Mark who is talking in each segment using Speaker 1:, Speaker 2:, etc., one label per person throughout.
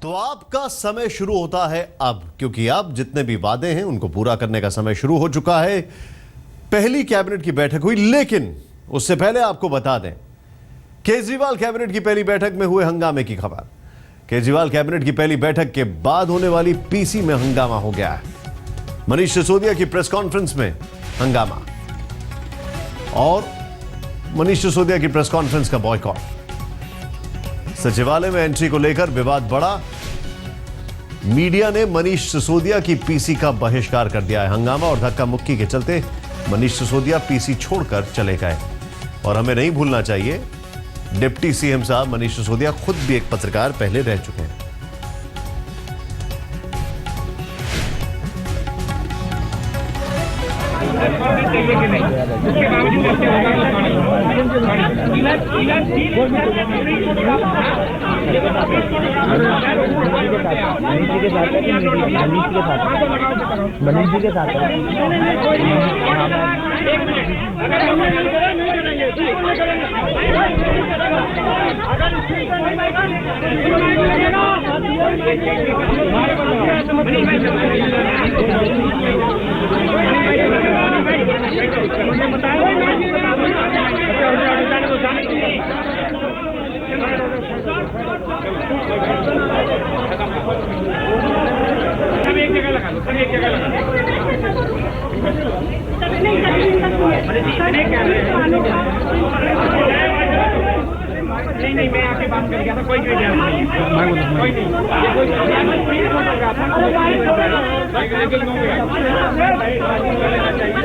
Speaker 1: तो आपका समय शुरू होता है अब, क्योंकि अब जितने भी वादे हैं उनको पूरा करने का समय शुरू हो चुका है। पहली कैबिनेट की बैठक हुई, लेकिन उससे पहले आपको बता दें, केजरीवाल कैबिनेट की पहली बैठक में हुए हंगामे की खबर। केजरीवाल कैबिनेट की पहली बैठक के बाद होने वाली पीसी में हंगामा हो गया है। मनीष सिसोदिया की प्रेस कॉन्फ्रेंस में हंगामा और मनीष सिसोदिया की प्रेस कॉन्फ्रेंस का बॉयकॉट। सचिवालय में एंट्री को लेकर विवाद बढ़ा। मीडिया ने मनीष सिसोदिया की पीसी का बहिष्कार कर दिया है। हंगामा और धक्का मुक्की के चलते मनीष सिसोदिया पीसी छोड़कर चले गए। और हमें नहीं भूलना चाहिए, डिप्टी सीएम साहब मनीष सिसोदिया खुद भी एक पत्रकार पहले रह चुके हैं।
Speaker 2: मनीष जी के साथ
Speaker 3: नहीं, मैं आके बात कर गया था, कोई नहीं,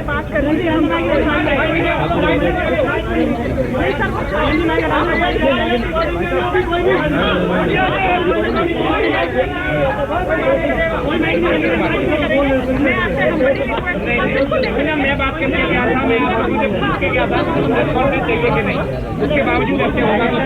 Speaker 3: बात कर रही मैं बात करने गया था, मैं पूछ के गया था चाहिए कि नहीं, उसके बावजूद ऐसे होगा तो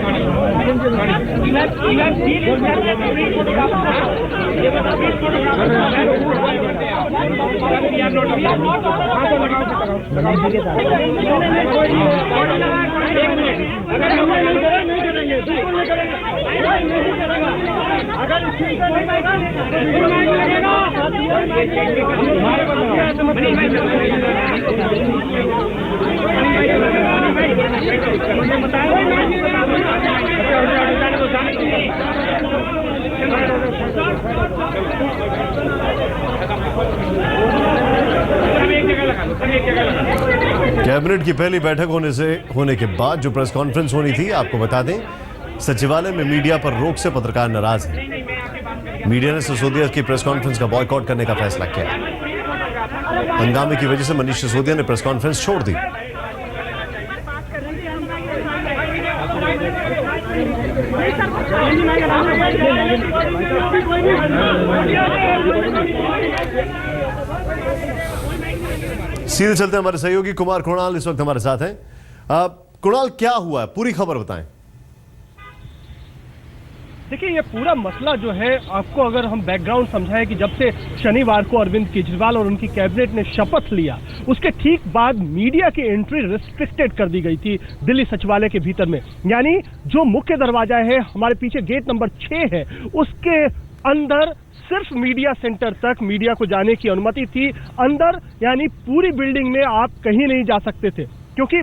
Speaker 1: कैबिनेट की पहली बैठक होने के बाद जो प्रेस कॉन्फ्रेंस होनी थी, आपको बता दें, सचिवालय में मीडिया पर रोक से पत्रकार नाराज हैं। मीडिया ने सिसोदिया की प्रेस कॉन्फ्रेंस का बॉयकॉट करने का फैसला किया। हंगामे की वजह से मनीष सिसोदिया ने प्रेस कॉन्फ्रेंस छोड़ दी। सीधे चलते हमारे सहयोगी कुमार कुणाल इस वक्त हमारे साथ हैं। कुणाल, क्या हुआ है, पूरी खबर बताएं।
Speaker 2: देखिए, ये पूरा मसला जो है, आपको अगर हम बैकग्राउंड समझाएं कि जब से शनिवार को अरविंद केजरीवाल और उनकी कैबिनेट ने शपथ लिया, उसके ठीक बाद मीडिया की एंट्री रिस्ट्रिक्टेड कर दी गई थी दिल्ली सचिवालय के भीतर में। यानी जो मुख्य दरवाजा है, हमारे पीछे गेट नंबर 6 है, उसके अंदर सिर्फ मीडिया सेंटर तक मीडिया को जाने की अनुमति थी। अंदर यानी पूरी बिल्डिंग में आप कहीं नहीं जा सकते थे, क्योंकि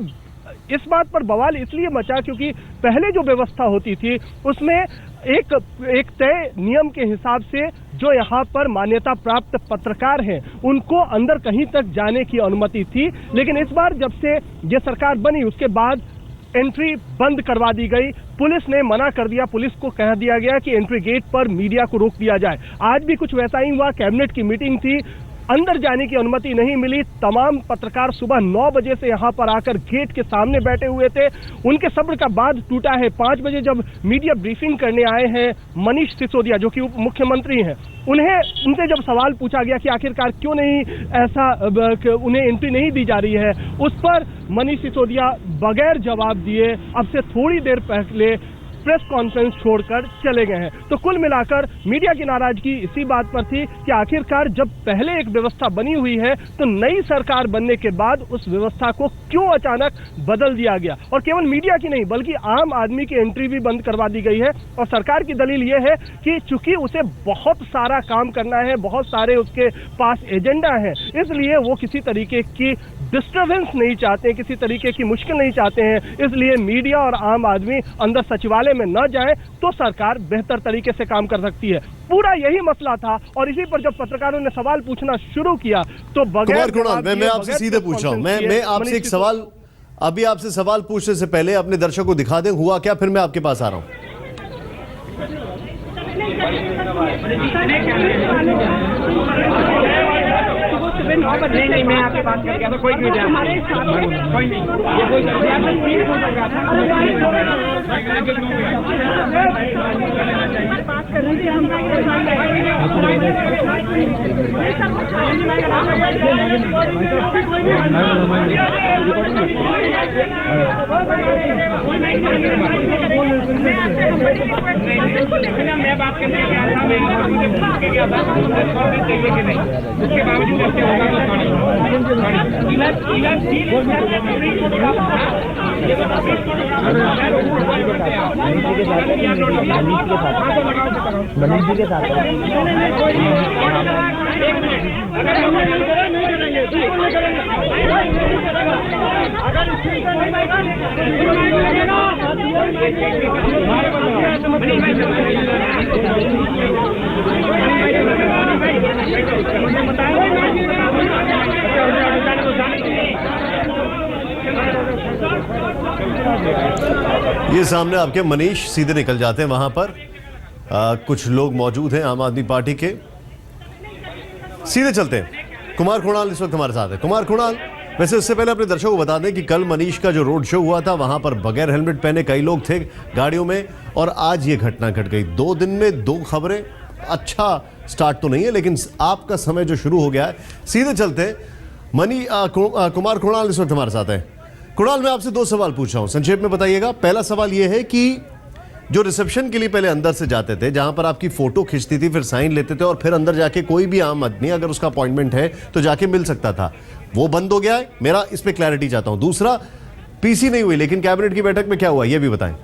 Speaker 2: इस बात पर बवाल इसलिए मचा क्योंकि पहले जो व्यवस्था होती थी उसमें एक तय नियम के हिसाब से जो यहाँ पर मान्यता प्राप्त पत्रकार हैं उनको अंदर कहीं तक जाने की अनुमति थी। लेकिन इस बार जब से ये सरकार बनी उसके बाद एंट्री बंद करवा दी गई। पुलिस ने मना कर दिया, पुलिस को कह दिया गया कि एंट्री गेट पर मीडिया को रोक दिया जाए। आज भी कुछ वैसा ही हुआ। कैबिनेट की मीटिंग थी, अंदर जाने की अनुमति नहीं मिली। तमाम पत्रकार सुबह 9 बजे से यहाँ पर आकर गेट के सामने बैठे हुए थे। उनके सब्र का बांध टूटा है। 5 बजे जब मीडिया ब्रीफिंग करने आए हैं मनीष सिसोदिया, जो कि उप मुख्यमंत्री हैं, उनसे जब सवाल पूछा गया कि आखिरकार क्यों नहीं ऐसा उन्हें एंट्री नहीं दी जा रही है, उस पर मनीष सिसोदिया बगैर जवाब दिए अब से थोड़ी देर पहले प्रेस कॉन्फ्रेंस छोड़कर चले गए हैं। तो कुल मिलाकर मीडिया की नाराजगी इसी बात पर थी कि आखिरकार जब पहले एक व्यवस्था बनी हुई है तो नई सरकार बनने के बाद उस व्यवस्था को क्यों अचानक बदल दिया गया। और केवल मीडिया की नहीं बल्कि आम आदमी की एंट्री भी बंद करवा दी गई है। और सरकार की दलील यह है कि चूंकि उसे बहुत सारा काम करना है, बहुत सारे उसके पास एजेंडा है, इसलिए वो किसी तरीके की डिस्टर्बेंस नहीं चाहते, किसी तरीके की मुश्किल नहीं चाहते हैं। इसलिए मीडिया और आम आदमी अंदर सचिवालय में न जाए तो सरकार बेहतर तरीके से काम कर सकती है। पूरा यही मसला था। और इसी पर जब पत्रकारों ने सवाल पूछना शुरू किया तो
Speaker 1: कुमार कृणाल, मैं आपसे सीधे पूछ रहा हूं, मैं आपसे एक सवाल, अभी आपसे सवाल पूछने से पहले अपने दर्शकों को दिखा दें हुआ क्या, फिर मैं आपके पास आ रहा हूं।
Speaker 3: नहीं, मैं आपके बात कर गया था, कोई नहीं, कोई नहीं, मैं बात करने गया था, मैं पूछ के गया था चाहिए कि नहीं, उसके बावजूद ऐसे होगा
Speaker 4: मनीष जी के साथ
Speaker 1: ये सामने आपके मनीष सीधे निकल जाते हैं वहां पर। कुछ लोग मौजूद हैं आम आदमी पार्टी के, सीधे चलते हैं। कुमार कृणाल इस वक्त हमारे साथ है। कुमार कृणाल, वैसे उससे पहले अपने दर्शकों को बता दें कि कल मनीष का जो रोड शो हुआ था वहां पर बगैर हेलमेट पहने कई लोग थे गाड़ियों में, और आज ये घटना घट गई। 2 दिन में 2 खबरें, अच्छा स्टार्ट तो नहीं है लेकिन आपका समय जो शुरू हो गया है। सीधे चलते हैं। कुमार कृणाल इस वक्त हमारे साथ है। कृणाल, मैं आपसे 2 सवाल पूछ रहा हूं, संक्षेप में बताइएगा। पहला सवाल यह है कि जो रिसेप्शन के लिए पहले अंदर से जाते थे, जहां पर आपकी फोटो खिंचती थी, फिर साइन लेते थे और फिर अंदर जाके कोई भी आम आदमी अगर उसका अपॉइंटमेंट है तो जाके मिल सकता था, वो बंद हो गया है। मेरा इस पे क्लैरिटी चाहता हूं। दूसरा, पीसी नहीं हुई लेकिन कैबिनेट की बैठक में क्या हुआ ये भी बताएं।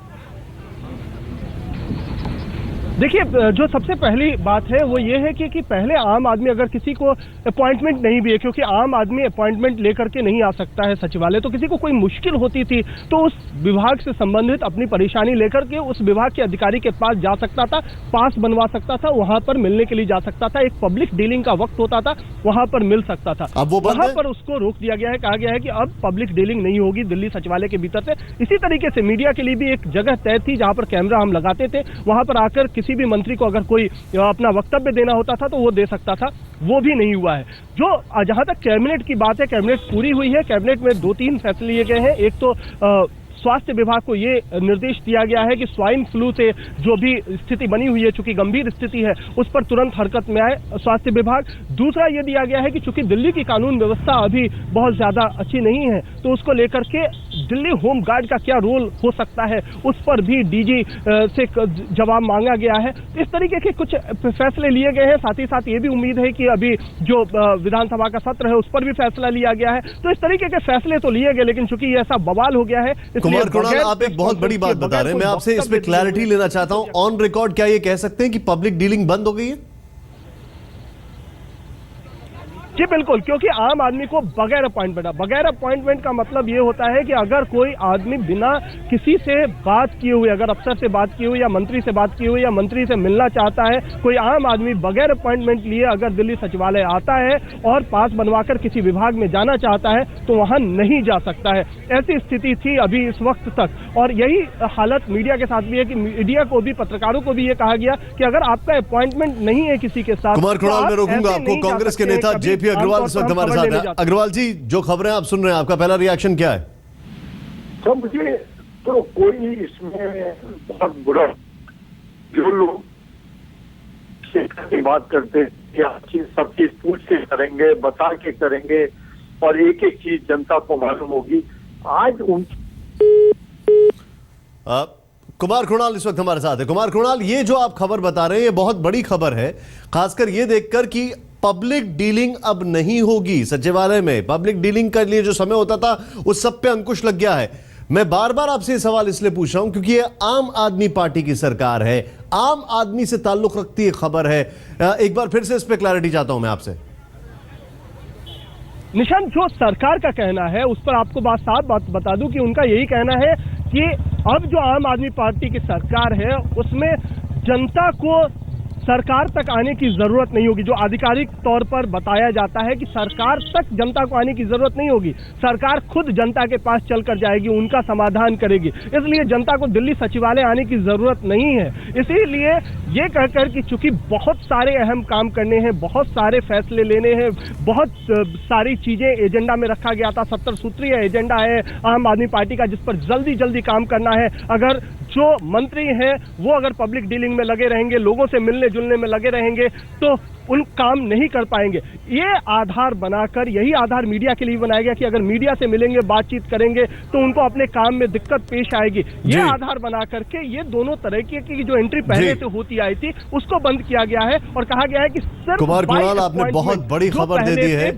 Speaker 2: देखिए, जो सबसे पहली बात है वो ये है कि पहले आम आदमी अगर किसी को अपॉइंटमेंट नहीं भी है, क्योंकि आम आदमी अपॉइंटमेंट लेकर के नहीं आ सकता है सचिवालय, तो किसी को कोई मुश्किल होती थी तो उस विभाग से संबंधित अपनी परेशानी लेकर के उस विभाग के अधिकारी के पास जा सकता था, पास बनवा सकता था, वहां पर मिलने के लिए जा सकता था। एक पब्लिक डीलिंग का वक्त होता था, वहां पर मिल सकता था।
Speaker 1: अब वो
Speaker 2: वहां पर उसको रोक दिया गया है, कहा गया है कि अब पब्लिक डीलिंग नहीं होगी दिल्ली सचिवालय के भीतर से। इसी तरीके से मीडिया के लिए भी एक जगह तय थी जहां पर कैमरा हम लगाते थे, वहां पर आकर किसी भी मंत्री को अगर कोई अपना वक्तव्य देना होता था तो वो दे सकता था, वो भी नहीं हुआ है। जो जहां तक कैबिनेट की बात है, कैबिनेट पूरी हुई है। कैबिनेट में 2-3 फैसले लिए गए हैं। एक तो स्वास्थ्य विभाग को ये निर्देश दिया गया है कि स्वाइन फ्लू से जो भी स्थिति बनी हुई है, चूंकि गंभीर स्थिति है, उस पर तुरंत हरकत में आए स्वास्थ्य विभाग। दूसरा ये दिया गया है कि चूंकि दिल्ली की कानून व्यवस्था अभी बहुत ज्यादा अच्छी नहीं है, तो उसको लेकर के दिल्ली होम गार्ड का क्या रोल हो सकता है, उस पर भी डीजी से जवाब मांगा गया है। इस तरीके के कुछ फैसले लिए गए हैं। साथ ही साथ ये भी उम्मीद है कि अभी जो विधानसभा का सत्र है उस पर भी फैसला लिया गया है। तो इस तरीके के फैसले तो लिए गए, लेकिन चूंकि ये ऐसा बवाल हो गया है,
Speaker 1: कुमार कृणाल, आप एक बहुत बड़ी बात बता रहे हैं, मैं आपसे इस पे क्लैरिटी लेना चाहता हूं। ऑन रिकॉर्ड क्या ये कह सकते हैं कि पब्लिक डीलिंग बंद हो गई है?
Speaker 2: जी बिल्कुल, क्योंकि आम आदमी को बगैर अपॉइंटमेंट का मतलब ये होता है कि अगर कोई आदमी बिना किसी से बात किए हुए, अगर अफसर से बात किए हुए या मंत्री से बात किए हुए या मंत्री से मिलना चाहता है, कोई आम आदमी बगैर अपॉइंटमेंट लिए अगर दिल्ली सचिवालय आता है और पास बनवाकर किसी विभाग में जाना चाहता है तो वहां नहीं जा सकता है। ऐसी स्थिति थी अभी इस वक्त तक, और यही हालत मीडिया के साथ भी है कि मीडिया को भी, पत्रकारों को भी ये कहा गया कि अगर आपका अपॉइंटमेंट नहीं है किसी के साथ।
Speaker 1: कुमार कृणाल, मैं रोकूंगा आपको। कांग्रेस के नेता जेपी अग्रवाल इस वक्त हमारे साथ है। अग्रवाल जी, जो खबरें आप सुन रहे हैं, आपका पहला रिएक्शन क्या है?
Speaker 5: तो मुझे तो कोई इसमें बहुत बुरा, जो लोग की बात करते हैं कि सब चीज पूछ के करेंगे, बता के करेंगे और एक एक चीज जनता को मालूम होगी। आज
Speaker 1: कुमार कृणाल इस वक्त हमारे साथ है। कुमार कृणाल, ये जो आप खबर बता रहे हैं ये बहुत बड़ी खबर है, खासकर ये देखकर कि पब्लिक डीलिंग अब नहीं होगी सचिवालय में। पब्लिक डीलिंग के लिए जो समय होता था उस सब पे अंकुश लग गया है। मैं बार बार आपसे ये सवाल इसलिए पूछ रहा हूं क्योंकि ये आम आदमी पार्टी की सरकार है, आम आदमी से ताल्लुक रखती है खबर है। एक बार फिर से इस पे क्लैरिटी चाहता हूं मैं आपसे।
Speaker 2: निशांत, जो सरकार का कहना है उस पर आपको साफ बात बता दूं कि उनका यही कहना है कि अब जो आम आदमी पार्टी की सरकार है उसमें जनता को सरकार तक आने की जरूरत नहीं होगी। जो आधिकारिक तौर पर बताया जाता है कि सरकार तक जनता को आने की जरूरत नहीं होगी, सरकार खुद जनता के पास चलकर जाएगी, उनका समाधान करेगी। इसलिए जनता को दिल्ली सचिवालय आने की जरूरत नहीं है। इसीलिए ये कहकर कि चूंकि बहुत सारे अहम काम करने हैं, बहुत सारे फैसले लेने हैं, बहुत सारी चीजें एजेंडा में रखा गया था, 70 सूत्रीय एजेंडा है आम आदमी पार्टी का जिस पर जल्दी जल्दी काम करना है। अगर जो मंत्री हैं वो अगर पब्लिक डीलिंग में लगे रहेंगे, लोगों से मिलने जुलने में लगे रहेंगे तो उन काम नहीं कर पाएंगे। ये आधार बनाकर, यही आधार मीडिया के लिए बनाया गया कि अगर मीडिया से मिलेंगे, बातचीत करेंगे तो उनको अपने काम में दिक्कत पेश आएगी। ये आधार बना करके ये दोनों तरह की जो एंट्री पहले से होती आई थी उसको बंद किया गया है और कहा गया है कि सिर्फ
Speaker 1: कुमार कृणाल, आपने बहुत बड़ी खबर दे दी है,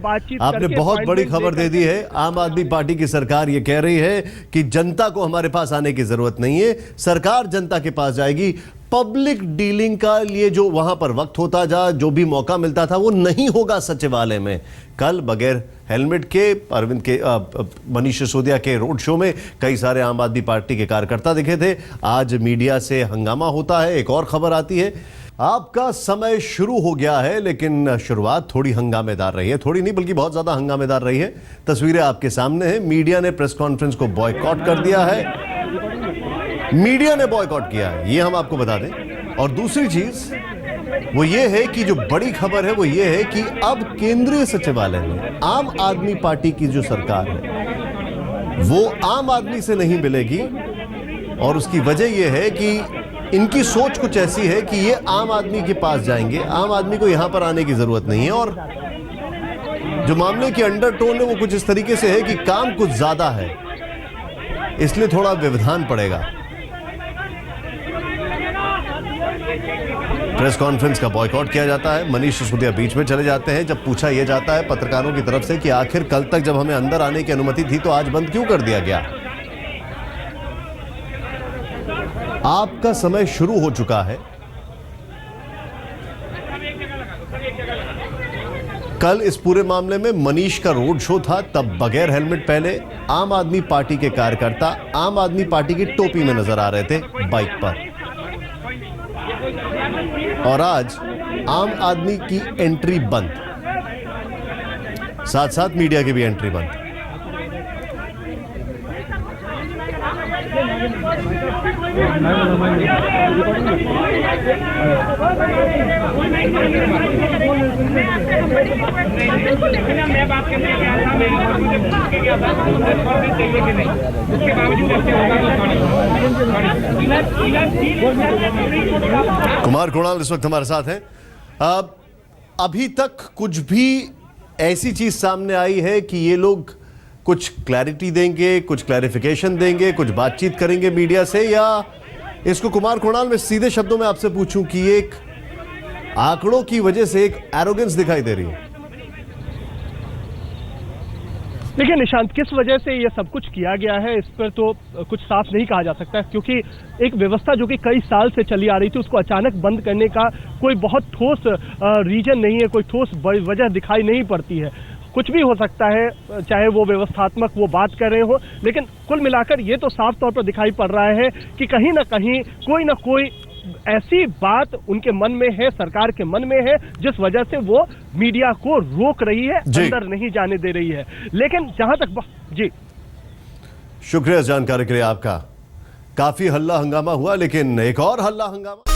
Speaker 1: आपने बहुत बड़ी खबर दे दी है। आम आदमी पार्टी की सरकार ये कह रही है कि जनता को हमारे पास आने की जरूरत नहीं है, सरकार जनता के पास जाएगी। पब्लिक डीलिंग का लिए जो वहां पर वक्त होता जो भी मौका मिलता था वो नहीं होगा सचिवालय में। कल बगैर हेलमेट के अरविंद के मनीष सिसोदिया के रोड शो में कई सारे आम आदमी पार्टी के कार्यकर्ता दिखे थे। आज मीडिया से हंगामा होता है। एक और खबर आती है, आपका समय शुरू हो गया है, लेकिन शुरुआत थोड़ी हंगामेदार रही है। थोड़ी नहीं बल्कि बहुत ज्यादा हंगामेदार रही है। तस्वीरें आपके सामने हैं। मीडिया ने प्रेस कॉन्फ्रेंस को बॉयकॉट कर दिया है, मीडिया ने बॉयकॉट किया है, ये हम आपको बता दें। और दूसरी चीज वो ये है कि जो बड़ी खबर है वो ये है कि अब केंद्रीय सचिवालय में आम आदमी पार्टी की जो सरकार है वो आम आदमी से नहीं मिलेगी। और उसकी वजह यह है कि इनकी सोच कुछ ऐसी है कि ये आम आदमी के पास जाएंगे, आम आदमी को यहां पर आने की जरूरत नहीं है। और जो मामले की अंडरटोन है वो कुछ इस तरीके से है कि काम कुछ ज्यादा है, इसलिए थोड़ा व्यवधान पड़ेगा। प्रेस कॉन्फ्रेंस का बॉयकॉट किया जाता है। मनीष सिसोदिया बीच में चले जाते हैं। जब पूछा यह जाता है पत्रकारों की तरफ से कि आखिर कल तक जब हमें अंदर आने की अनुमति थी तो आज बंद क्यों कर दिया गया। आपका समय शुरू हो चुका है। कल इस पूरे मामले में मनीष का रोड शो था, तब बगैर हेलमेट पहले आम आदमी पार्टी के कार्यकर्ता आम आदमी पार्टी की टोपी में नजर आ रहे थे बाइक पर। और आज आम आदमी की एंट्री बंद, साथ साथ मीडिया की भी एंट्री बंद।
Speaker 3: मैं बात करने गया था, मैं मुझे पूछ के गया था चाहिए कि नहीं, उसके बावजूद ऐसे होगा।
Speaker 1: कुमार कृणाल इस वक्त हमारे साथ हैं। अभी तक कुछ भी ऐसी चीज सामने आई है कि ये लोग कुछ क्लैरिटी देंगे, कुछ क्लैरिफिकेशन देंगे, कुछ बातचीत करेंगे मीडिया से, या इसको कुमार कृणाल में सीधे शब्दों में आपसे पूछूं कि एक आंकड़ों की वजह से एक एरोगेंस दिखाई दे रही है।
Speaker 2: देखिए निशांत, किस वजह से ये सब कुछ किया गया है इस पर तो कुछ साफ नहीं कहा जा सकता, क्योंकि एक व्यवस्था जो कि कई साल से चली आ रही थी उसको अचानक बंद करने का कोई बहुत ठोस रीजन नहीं है, कोई ठोस वजह दिखाई नहीं पड़ती है। कुछ भी हो सकता है, चाहे वो व्यवस्थात्मक वो बात कर रहे हो, लेकिन कुल मिलाकर ये तो साफ तौर पर दिखाई पड़ रहा है कि कहीं ना कहीं कोई ना कोई ऐसी बात उनके मन में है, सरकार के मन में है, जिस वजह से वो मीडिया को रोक रही है, अंदर नहीं जाने दे रही है। लेकिन जहां तक जी,
Speaker 1: शुक्रिया जानकारी के लिए आपका। काफी हल्ला हंगामा हुआ, लेकिन एक और हल्ला हंगामा